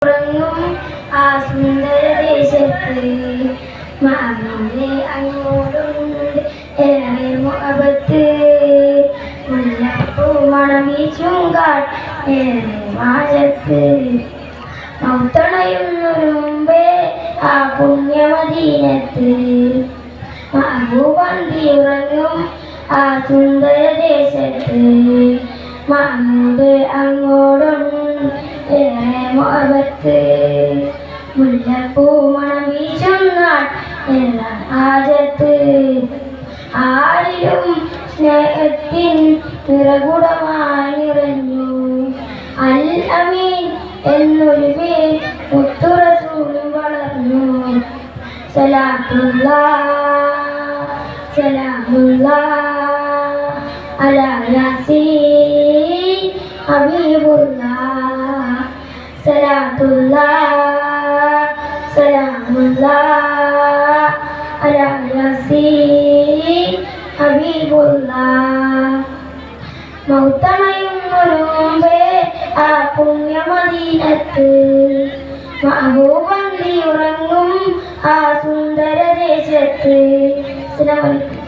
ഉറങ്ങും ആ സുന്ദര ദേശത്ത് മാമൂലെ അങ്ങോടുണ്ട് ഏറെ മുഹബത്ത് മുല്ലപ്പൂ മണവീച്ചും ഏറെ മാജത്ത് മൗത്തണയുന്നൊരു മുമ്പേ ആ പുണ്യമദീനത്ത് മഹബൂബന്തി ഉറങ്ങും ആ സുന്ദര ദേശത്ത് മാമൂല് അങ്ങോടുണ്ട് ഏറെ മുഹബത്ത് മുല്ലപ്പൂ മണവീച്ചും ആജത്ത് ആരിലും സ്നേഹത്തിൻ നിറകുടമായി നിറഞ്ഞു അൽ അമീൻ എന്നൊരു പേർ മുത്തു റസൂലും വളർന്നു സലാമുല്ലാഹ് അലാ യാസീൻ ഹബീബുല്ലാഹ് സലാമുല്ലാഹ് അലാ യാസീൻ ഹബീബുല്ലാഹ് മൗത്തണയുന്നൊരു മുമ്പേ ആ പുണ്യമദീനത്ത് മഹബൂബന്തി ഉറങ്ങും ആ സുന്ദര ദേശത്ത്. അസ്സലാമു അലൈക്കും.